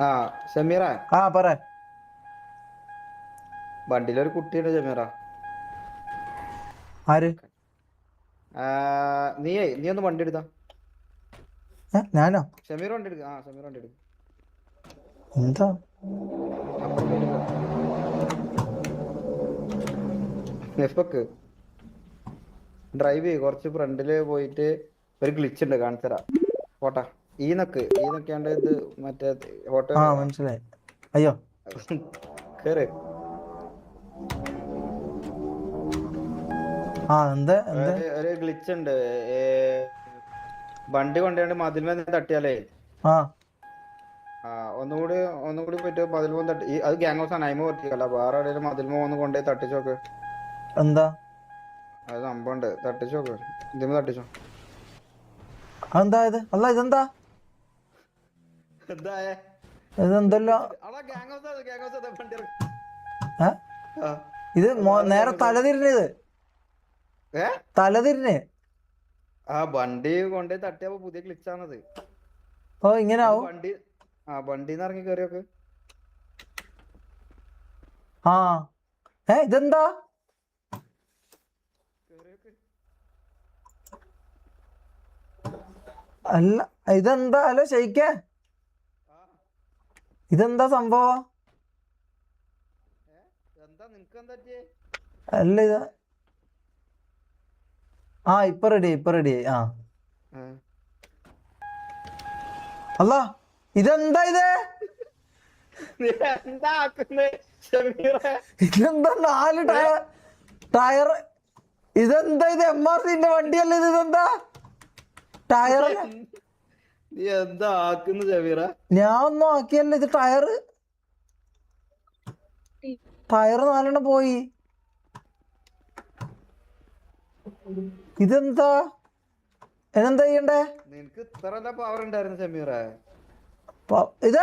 ആ ഷമീറ, ആ പറ. വണ്ടിയിലൊരു കുട്ടിയുണ്ട് ഷമീറ. ആര്? നീ ഒന്ന് വണ്ടി എടുത്താ. ഞാനോ? ഷമീർ വണ്ടി എടുക്ക. ഷമീർ വണ്ടി എടുക്ക. എന്താ? അപ്പുറം പോയിട്ട് നെഫക്ക് ഡ്രൈവ് ചെയ്യ്. കുറച്ച് ഫ്രണ്ടില് പോയിട്ട് ഒരു ഗ്ലിച്ച് ഉണ്ട്, കാണിച്ചരാ. പോട്ടാ. ഈ നൊക്കെയാണ്ട് ഇത് മറ്റേ ഓട്ടോ ആ മനസ്സിലായി. അയ്യോ കേറ്. എന്താ എന്താ? ഒരു ഗ്ലിച്ച് ഉണ്ട്. ഏ, വണ്ടി കൊണ്ടുപോയി മതിൽമേ തട്ടിയാലേ. ആ ആ ഒന്നുകൂടി ഒന്നുകൂടി പോയിട്ട് മതിൽമ തട്ടി അത് ഗ്യാങ് ഹൗസ് ആണ്. അയിമ പറ്റിയല്ല, വേറെ എവിടെയെങ്കിലും മതിൽമ ഒന്ന് കൊണ്ടുപോയി തട്ടിച്ചോക്ക്. എന്താ? അത് സംഭവമുണ്ട്, തട്ടിച്ചോക്ക്. ഇതിമ തട്ടിച്ചോ. അതെന്താ ഇത്? അല്ല ഇതെന്താ? എന്തായേ? ഇതെന്തല്ലോ? ഗ്യാങ് ഹൗസ് ഗ്യാങ് ഹൗസ് വണ്ടി ഇറക്ക്. ഏ ആ, ഇത് വേറെ നേരെ ഗ്യാങ് ഹൗസ്. തലതിരിഞ്ഞ് ഇത് ഏ തലതിരിഞ്ഞ്. ആ വണ്ടി കൊണ്ടുപോയി തട്ടിയപ്പോ പുതിയ ഗ്ലിച്ചാണത്. ഓ ഇങ്ങനെ ഒന്ന് ആവും. വണ്ടിന്ന് ഇറങ്ങി കയറിയൊക്കെ. ആ ഇതെന്താ? അല്ല ഇതെന്താ? അല്ല ശയിക്കേ, ഇതെന്താ സംഭവം? എന്താ നിനക്ക് എന്താ പറ്റിയേ? അല്ല ഇത് ഇപ്പൊ റെഡിയായി. അല്ല ഇതെന്താ ഇത്? നീ എന്താ ആക്കുന്നെ ഷമീറേ? ഇതെന്താ 4 ടയർ? ഇതെന്താ ഇത്? MRCന്റെ വണ്ടിയല്ലേ ഇത്? ഇതെന്താ ടയർ? നീ എന്താ ആക്കുന്നു ഷമീറ? ഞാൻ ഒന്നും ആക്കിയല്ല. ഇത് ടയർ 4 പോയി. ഇതെന്താ? ഇതെന്താ ചെയ്യണ്ടേ? നിനക്ക് ഇത്ര പവർ ഉണ്ടായിരുന്നു ഷമീറേ? ഇത്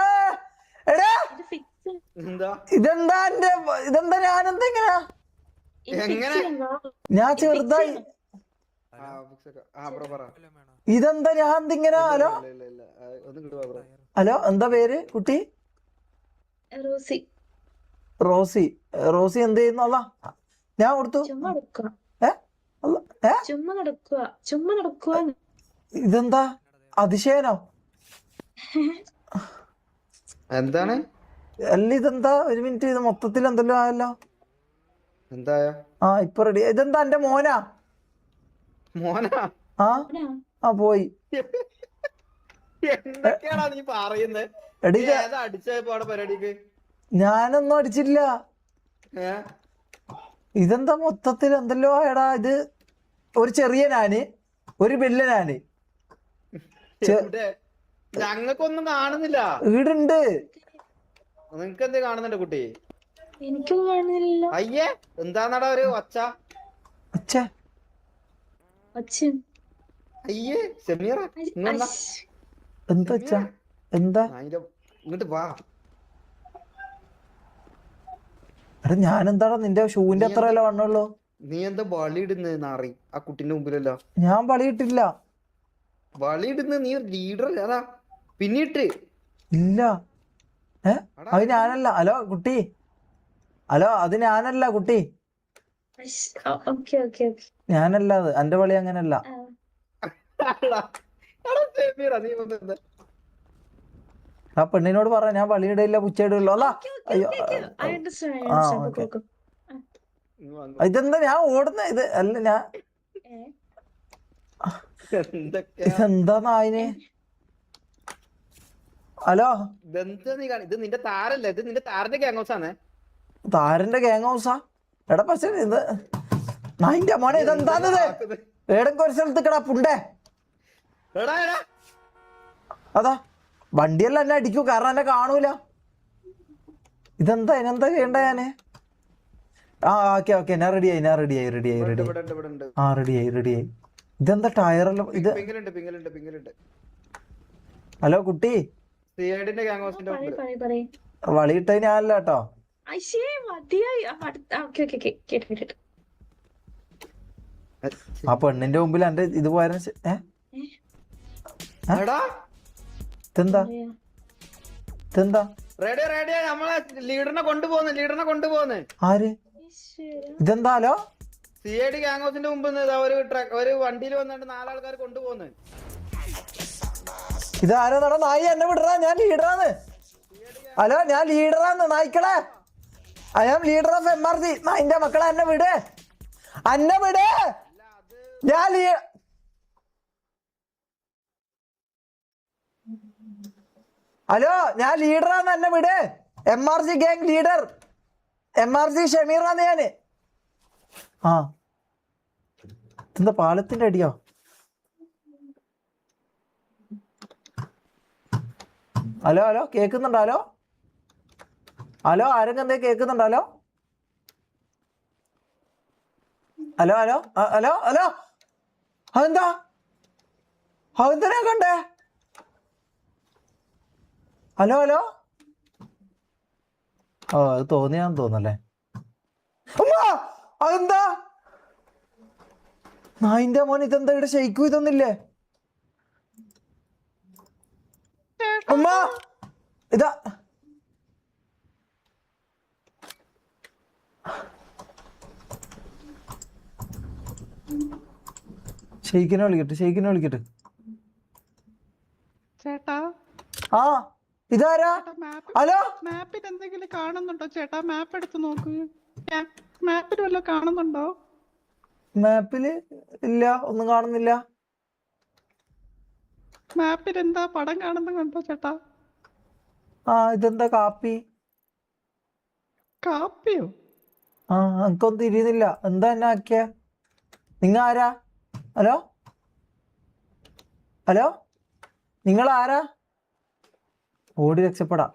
എടാ, എന്താ ഇതെന്താ ഇതെന്താ? ഞാനെന്താ ഇങ്ങനെ? എങ്ങനെ? ഞാൻ ചെറുതായി. ബ്രോ പറ. ഇതെന്താ? ഞാൻ എന്തിങ്ങനെ? ഹലോ ഇല്ല ഒന്ന് കിട്ടുവാ ബ്രോ. ഹലോ, എന്താ പേര് കുട്ടി? റോസി. റോസി. റോസി എന്ത് ചെയ്യുന്നു? അല്ല ഞാൻ കൊടുത്തു. ചുമ്മാ നടക്കുക. ഏ അല്ല ചുമ്മാ നടക്കുക. ഇതെന്താ? അതിശയനോ? എന്താണ്? അല്ല ഇതെന്താ? ഒരു മിനിറ്റ്, ഇത് മൊത്തത്തിൽ എന്തെല്ലോ ആയല്ലോ. എന്തായ? ഇപ്പൊ റെഡി. ഇതെന്താ? എന്റെ മോനാ? മോനാ? പോയി. എന്തൊക്കെയാണോ നീ പറയുന്നത്? എടി ഏതാ അടിച്ചപ്പോ അവിടെ പരിപാടിക്ക്? ഞാനൊന്നും അടിച്ചില്ല. ഇതെന്താ മൊത്തത്തിൽ എന്തെല്ലോ എടാ? ഇത് ഒരു ചെറിയ നാന്, ഒരു വലിയ നാന്. ഞങ്ങൾക്കൊന്നും കാണുന്നില്ല. വീടുണ്ട്. നിനക്ക് എന്ത് കാണുന്നുണ്ട് കുട്ടി? എനിക്കും കാണുന്നില്ലല്ലോ. അയ്യേ, എന്താന്നടാ ഒരു ഒച്ച? അച്ഛൻ. അയ്യേ ഷമീറ, എന്താ? എന്താ? ഇങ്ങോട്ട് വാ. എടാ ഞാൻ എന്താടാ നിന്റെ ഷൂവിന്റെ അത്ര അല്ല വണ്ണുള്ളൂ. നീ എന്താ വളി ഇടുന്നത് നാറി ആ കുട്ടിന്റെ മുമ്പിലല്ല? ഞാൻ പളിയിട്ടില്ല. വളി ഇടുന്ന നീ ഒരു ലീഡർ അതാ പിന്നിട്ട് ഇല്ല. അത് ഞാനല്ല. ഹലോ കുട്ടി, ഹലോ, അത് ഞാനല്ല കുട്ടി. ഞാനല്ല അത്. എന്റെ വളി അങ്ങനല്ല. ആ പെണ്ണിനോട് പറ ഞാൻ വളിയിടയില്ല, പുച്ചയിടുള്ളൂ. അല്ല അയ്യോ. ഇതെന്താ? ഞാൻ ഓടുന്ന ഇത് അല്ല. ഞാൻ ഇതെന്താ നായിന്? ഹലോ, ഇത് നിന്റെ താരല്ലേ? ഇത് നിന്റെ താരന്റെ ഗ്യാങ് ഹൗസ് ആണ്. താരന്റെ ഗ്യാങ് ഹൗസാ? എടാ പക്ഷെ ഇത് നായിന്റെ മോനെ, ഇതെന്താന്നത്? ഏടെങ്കിലും ഒരു സ്ഥലത്ത് കിടാ പുണ്ടേ. അതാ വണ്ടിയെല്ലാം എന്നെ അടിക്കൂ, കാരണം എന്നെ കാണൂല. ഇതെന്താ? ഇതിനെന്താ ചെയ്യണ്ട ഞാന്? ഓക്കെ ഞാൻ റെഡിയായി. റെഡിയായി. ഇതെന്താ ടയറെല്ലാം? ഇത് പിങ്ങലുണ്ട്. ഹലോ കുട്ടി, വളിയിട്ടത് ഞാനല്ല കേട്ടോ. ആ പെണ്ണിന്റെ മുമ്പിൽ എന്റെ ഇത് പോയാലും ഇതെന്താ? ഇതെന്താ? റേഡിയോ റേഡിയോ നമ്മളെ ലീഡറിനെ കൊണ്ടുപോകുന്നു ആര്? ഈശ്വരാ. ഇതെന്താ? ഹലോ, CID ഗ്യാങ് ഹൗസിന്റെ മുമ്പ് ഒരു വണ്ടിയിൽ വന്നിട്ട് 4 ആൾക്കാർ കൊണ്ടുപോകുന്നു. ഇതാരോ നട നായി, എന്നെ വിടറാ, ഞാൻ ലീഡറാന്ന്. ഹലോ, ഞാൻ ലീഡറാന്ന് നായ്ക്കളെ. I am leader of MRC. നായിന്റെ മക്കളെ, എന്നെ വിട്. ഞാൻ ഹലോ, ഞാൻ ലീഡറാന്ന്, എന്നെ വിട്. MRC ഗ്യാങ് ലീഡർ, MRC ഷമീറാന്ന് ഞാന്. ആ, എന്താ പാലത്തിന്റെ അടിയോ? ഹലോ ഹലോ, കേക്കുന്നുണ്ടോ? ഹലോ ഹലോ, ആരെങ്കിലും എന്തേ കേക്കുന്നുണ്ടോ? Hello hello hello hello hello, അതെന്താ? അതെന്തിനാ കണ്ടേ? ഹലോ ഹലോ, ഓ അത് തോന്നിയാന്ന് തോന്നല്ലേ. അതെന്താ? നായിന്റെ മോൻ, ഇതെന്താ ഇവിടെ ഷെയ്ക്കും ഇതൊന്നില്ലേ? ഉമ്മ, ഇതാ ഷെയ്ക്കിനെ വിളിക്കട്ടെ. ചേട്ടാ, ആ, ഇതാരാ? ഹലോ, മാപ്പിൽ എന്തെങ്കിലും കാണുന്നുണ്ടോ ചേട്ടാ? മാപ്പ് എടുത്ത് നോക്ക്. മാപ്പിൽ വല്ലതും കാണുന്നുണ്ടോ? മാപ്പില് ഇല്ല, ഒന്നും കാണുന്നില്ല. മാപ്പിൽ എന്താ പടം കാണുന്നുണ്ടോ ചേട്ടാ? ആ, ഇതെന്താ കാപ്പിയോ? ആ, എനിക്കൊന്നും തിരിയുന്നില്ല. എന്താ എന്നെ ആക്കിയ? നിങ്ങ ആരാ? ഹലോ ഹലോ, നിങ്ങൾ ആരാ? ഓടി രക്ഷപ്പെടാ.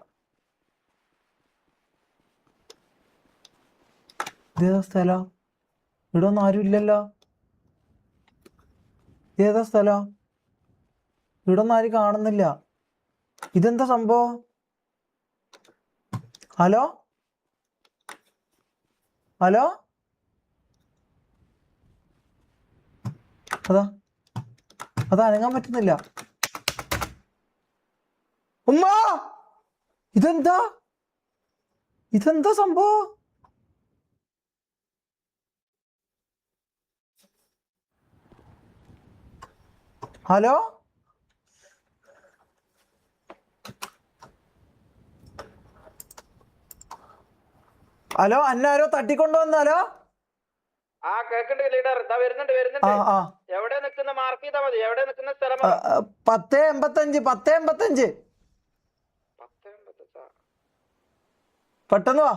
ഇതേതാ സ്ഥലം? ഇവിടെ ഒന്നും ആരും ഇല്ലല്ലോ. ഇതേതാ സ്ഥലം? ഇവിടെ ഒന്നും ആരും കാണുന്നില്ല. ഇതെന്താ സംഭവം? ഹലോ ഹലോ, അതാ അനങ്ങാൻ പറ്റുന്നില്ല. ഉമ്മ, ഇതെന്താ സംഭവം? ഹലോ ഹലോ, അന്നാരോ തട്ടിക്കൊണ്ടുവന്നാലോ? ആ കേക്കുണ്ട് ലീഡർ. വരുന്നുണ്ട്. എവിടെ നിൽക്കുന്ന മാർക്ക് ചെയ്താ മതി. എവിടെ നിൽക്കുന്ന സ്ഥലം? 10:85. പെട്ടെന്ന് വാ.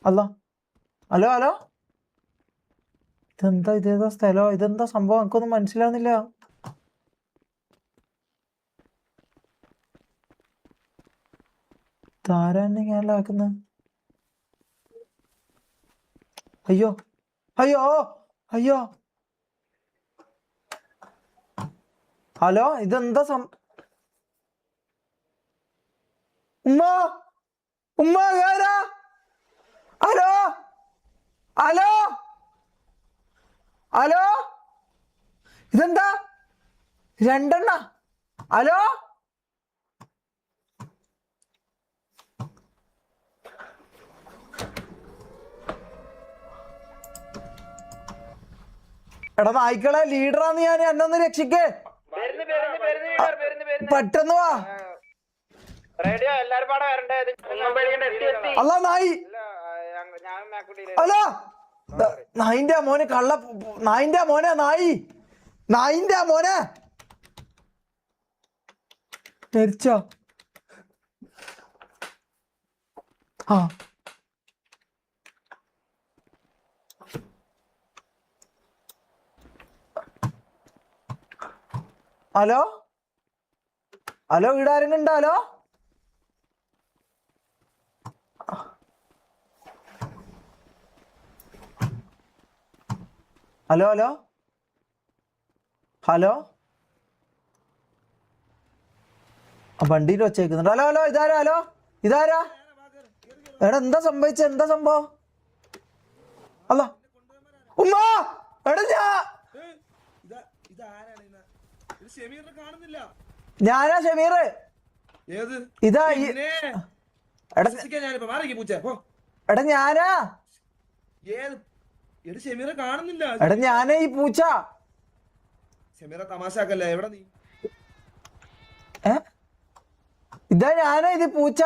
അല്ല, ഹലോ ഹലോ, ഇതേതാ സ്ഥലോ? ഇതെന്താ സംഭവം? എനിക്കൊന്നും മനസ്സിലാവുന്നില്ല. താരാന്നെ ഞാനാക്കുന്നത്? അയ്യോ അയ്യോ അയ്യോ, ഹലോ, ഇതെന്താ ഉമ്മ ആരാ? ഹലോ ഹലോ ഹലോ, ഇതെന്താ? 2 ഹലോ, എടാ നായ്ക്കളെ, ലീഡറാന്ന് ഞാൻ, എന്നൊന്ന് രക്ഷിക്കേ. പെട്ടെന്ന് വാ. റേഡിയോ എല്ലാരും പാടെ വരണ്ടേ? അല്ല നായി. ഹലോ, നായിന്റെ മോനെ, നായിന്റെ മോനെ മരിച്ചോ? ആ, ഹലോ ഹലോ, ഇവിടെ ആരെങ്കിലും ഉണ്ടോ? ഹലോ ഹലോ ഹലോ ഹലോ, വണ്ടിയിൽ വച്ചേക്കുന്നുണ്ട്. ഹലോ ഹലോ, ഇതാരാ? എടാ, എന്താ സംഭവം? അല്ല ഉമ്മ, എടാ ഷെമീറിനെ കാണുന്നില്ല. ഞാനാ ഷമീർ. ഏത് ഇതാ പിന്നെ? എടാ വിശ്വസിക്കാൻ ഞാനിപ്പോ മാറിക്ക് പൂച്ച പോ. എടാ ഞാനാ. ഏത് എടി ഷെമീറെ കാണുന്നില്ല. എടാ ഞാനേ ഈ പൂച്ച. ഷെമീറെ തമാശാക്കല്ലേ, എവിടെ നീ? ഇതാ ഞാനാ ഇത് പൂച്ച.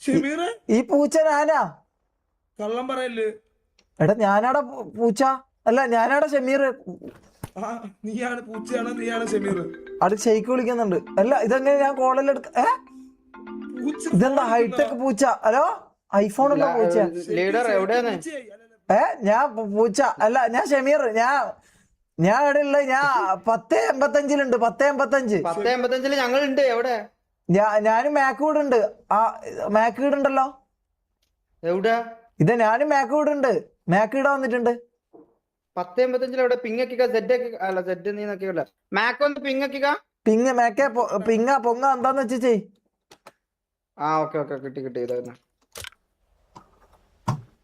ഷെമീറെ ഈ പൂച്ച ഞാനാ. കള്ളം പറയല്ലേ. എടാ ഞാനാടാ പൂച്ച. അല്ല ഞാനാടാ ഷമീർ. ആ നീയാണ് പൂച്ചയാണോ നീയാണ് ഷെമീർ? അവിടെ ഷെയ്ക്ക് വിളിക്കുന്നുണ്ട്. അല്ല ഇതെങ്ങനെ ഞാൻ കോളിൽ പൂച്ച ഇതെന്താ ഹൈടെക് പൂച്ച? ഹലോ ഐഫോൺ ഉള്ള പൂച്ച. ലീഡർ എവിടെയാണ്? ഞാൻ പൂച്ച അല്ല, ഞാൻ ഷമീർ. ഞാൻ എവിടെ ഉള്ള? ഞാൻ 10:85 10:85. 10:85 ഞങ്ങളുണ്ട്. എവിടെ? ഞാനും മാക്കൂഡ് ഉണ്ട്. ആ മാക്കൂഡ് ഉണ്ടല്ലോ. എവിടെ? ഇത് ഞാനും മാക്കൂഡ് ഉണ്ട്. മാക്കൂടെ വന്നിട്ടുണ്ട്. 10:85 എവിടെ? പിങ്ങക്കിക്ക സെഡ് അല്ല, സെഡ് നീ നോക്കിയല്ല. മാക്ക് ഒന്ന് പിങ്ങക്കിക്ക. മാക്കേ പൊങ്ങ എന്താന്ന് വെച്ച് ചെയ്. ആ ഓക്കെ ഓക്കെ, കിട്ടി കിട്ടി. ഇതായിരുന്നു.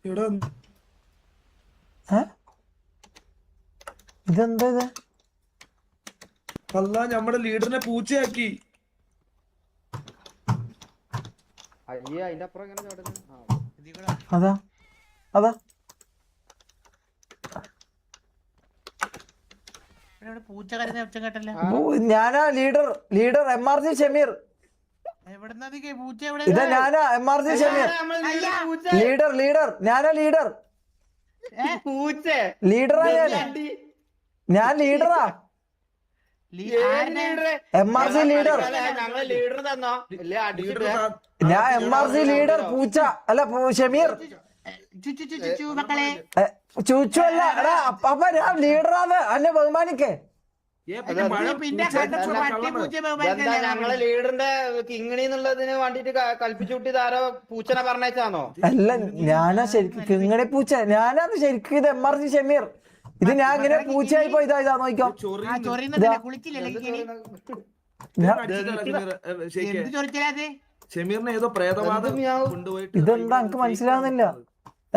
എവിടെ? ഇതെന്താ ഇത്? അല്ല നമ്മുടെ ലീഡറിനെ പൂച്ചയാക്കി. അയ്യേ, അതിന്റെ അപ്പുറം എങ്ങനെ ചാടുന്നു? അതാ അതാ പൂച്ച കരഞ്ഞ ഒച്ച കേട്ടല്ലോ. ഞാനാ ലീഡർ MRC ഷമീർ. പൂച്ച ഇതാ ഞാനാ MRC ഷമീർ. ലീഡർ ഞാനാ ലീഡർ. ലീഡറാ ഞാൻ ലീഡറാ. MRC leader. ഞാൻ MRC ലീഡർ പൂച്ച അല്ല ഷമീർ. ചൂച്ചു അല്ല. എടാ അപ്പ ഞാൻ ലീഡറാന്ന്. എന്നെ ബഹുമാനിക്കേ. ഞങ്ങളെ ലീഡറിന്റെ കിങ്ങിണി എന്നുള്ളതിന് വേണ്ടിട്ട് കൽപ്പിച്ചു കൂട്ടി ആരോ പൂച്ചനെ പറഞ്ഞേച്ചാന്നോ? അല്ല ഞാനാ ശരിക്കും കിങ്ങണി പൂച്ച. ഞാനാണ് ശരിക്കും. ഇത് MRC ഷമീർ. ഇത് ഞാൻ ഇങ്ങനെ പൂച്ചയായി പോയി. ഇതാ നോക്കിക്കോ. ഷെമീറിനെ ഏതോ പ്രേതവാദം കൊണ്ടുപോയിട്ട് ഇതെന്താ എനിക്ക് മനസ്സിലാവുന്നില്ല.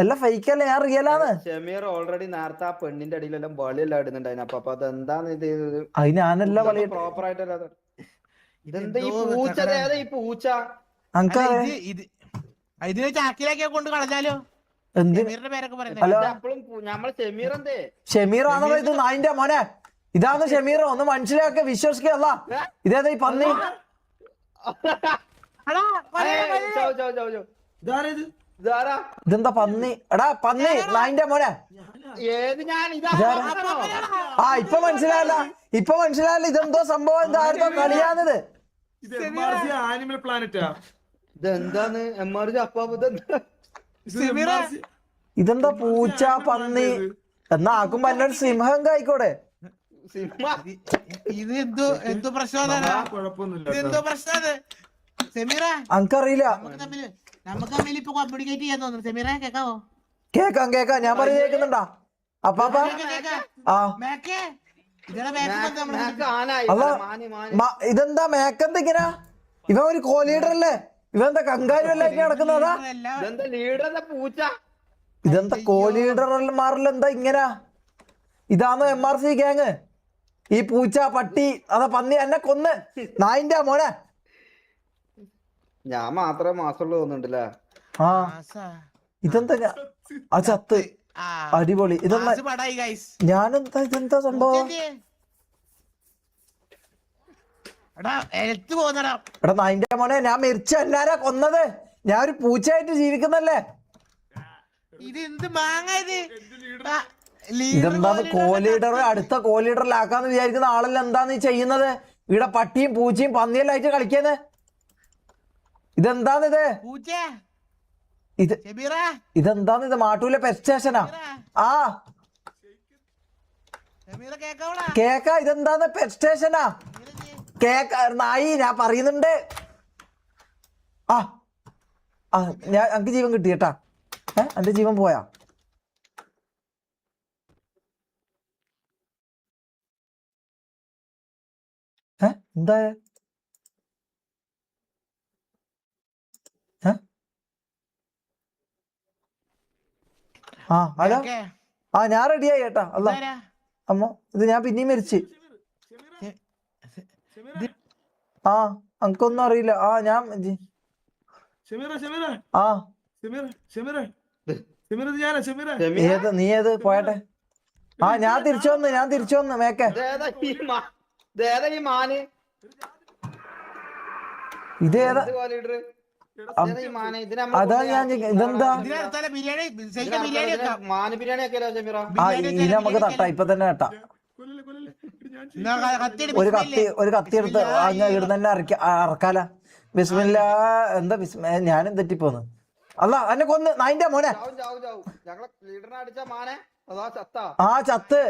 എല്ലാം ഫേക്കല്ലേ, ഞാൻ റിയലാണ്. ഷമീർ ഓൾറെഡി നേരത്തെ ആ പെണ്ണിന്റെ അടിയിലെല്ലാം ബളിയെല്ലാം ഇടുന്നുണ്ടായിരുന്നു. അപ്പൊ അതെന്താന്ന് ഇത് അത് ഞാനല്ല പ്രോപ്പർ ആയിട്ടല്ല. ഇതെന്താ ഈ പൂച്ച? ഏതാ ഈ പൂച്ച? ഇതിനെ ചാക്കിലാക്കിയാ കൊണ്ട് കളഞ്ഞാലോ? എന്തിന്റെ പേരൊക്കെ പറയുന്നത്. ഹലോ അപ്പോഴും നമ്മളെ ഷമീർ എന്തേ? ഷമീർ ആണോ ഇത്? നായിന്റെ മോനെ ഇതാണ് ഷമീർ. ഒന്ന് മനസ്സിലാക്ക, വിശ്വസിക്കല്ല. ഇതേതാ ഈ പന്നി? ഇതെന്താ പന്നി? എടാ പന്നി, നായിന്റെ മോനെ. ആ ഇപ്പൊ മനസ്സിലായല്ല. ഇതെന്തോ സംഭവം. എന്തായിരുന്നോ കളിയാന്നത്? ആനിമൽ പ്ലാനറ്റാ. ഇതെന്താന്ന് MRC ഇതെന്താ പൂച്ച പന്നി എന്നാ ആക്കുമ്പോ എന്നൊരു സിംഹം ആയിക്കോടെ. ഇത് എന്തോ പ്രശ്നം. അനക്കറിയില്ല. നമുക്ക് തമ്മിൽ ഇപ്പൊ കമ്മ്യൂണിക്കേറ്റ് ചെയ്യാൻ തോന്നുന്നു. സെമീറ കേക്കാവോ? കേക്കാം ഞാൻ പറയുന്നത് കേൾക്കുന്നുണ്ടാ? അപ്പാപ്പ ആ ഇതെന്താ മേക്കെന്താ ഇങ്ങനെ? ഇവൻ ഒരു കോ ലീഡർ അല്ലേ? ഇവന്താ കങ്കാരുമല്ല നടക്കുന്നതാ? ഇതെന്താ കോ ലീഡർമാരിലെന്താ ഇങ്ങനെ? ഇതാണോ MRC ഗ്യാങ്? ഈ പൂച്ച പട്ടി അതാ പന്നി എന്നെ കൊന്ന്. നായിന്റെ മോനെ. ഞാൻ മാത്രമേ മാസമുള്ളൂ തോന്നുന്നുണ്ടല്ലേ? ആ ഇതെന്താ? ആ ചത്ത്. അടിപൊളി. ഇതെന്താ? ഇതെന്താ സംഭവം? എടാ നായിന്റെ മോനെ, ഞാൻ മരിച്ച എല്ലാരാ കൊന്നത്. ഞാൻ ഒരു പൂച്ചയായിട്ട് ജീവിക്കുന്നല്ലേ? ഇതെന്താന്ന് കോ ലീഡർ അടുത്ത കോ ലീഡറിലാക്കാന്ന് വിചാരിക്കുന്ന ആളല്ല. എന്താന്ന് ചെയ്യുന്നത്? ഇവിടെ പട്ടിയും പൂച്ചയും പന്നിയെല്ലാം ആയിട്ട് കളിക്കുന്നത്. ഇതെന്താന്ന് ഇതെന്താന്ന് ഇത്? മാട്ടൂലെ പെറ്റ് സ്റ്റേഷനാ? ആ കേക്കാ. ഇതെന്താന്ന്? പെറ്റ് സ്റ്റേഷനാ? കേക്ക നായി. ഞാൻ പറയുന്നുണ്ട്. ഞാൻ എനിക്ക് ജീവൻ കിട്ടി കേട്ടാ. എന്റെ ജീവൻ പോയാ? എന്താ? ഹലോ. ഞാൻ റെഡിയായി കേട്ടാ. അല്ല അമ്മ ഇത് ഞാൻ പിന്നെയും മരിച്ച്. ആ അനക്കൊന്നും അറിയില്ല. ആ ഞാൻ ഷെമീറ ഷെമീറ ആ ഷെമീറ ഷെമീറ ഷെമീറ ഇത് ഞാനാ ഷെമീറ. ഏത് നീ ഏത് പോയട്ടെ. ആ ഞാൻ തിരിച്ചു വന്ന് മേക്കെ. ഇതേതാ ഈ മാന്? ഇതേതാ ലീഡർ ഈ മാന്? അതാ ഞാൻ ഇതെന്താ ബിരിയാണി ബിരിയാണി വെക്കാം. മാന് ബിരിയാണി ഒക്കെ ഷമീറ. ആ ഇനി നമുക്ക് തട്ടാ, ഇപ്പൊ തന്നെ തട്ടാ. കൊല്ലല്ലേ കൊല്ലല്ലേ ഞാൻ ഒരു കത്തി എടുത്ത് അങ്ങ് ഇവിടുന്ന് തന്നെ അറക്കാല. ബിസ്മില്ല. എന്താ ഞാനും തെറ്റിപ്പോന്ന്. അല്ല എന്നെ കൊന്ന് നായിന്റെ മോനെ. ചാവും. ഞങ്ങളെ ലീഡറിനെ അടിച്ച മാനെ അതാ ചത്ത. ആ ചത്ത്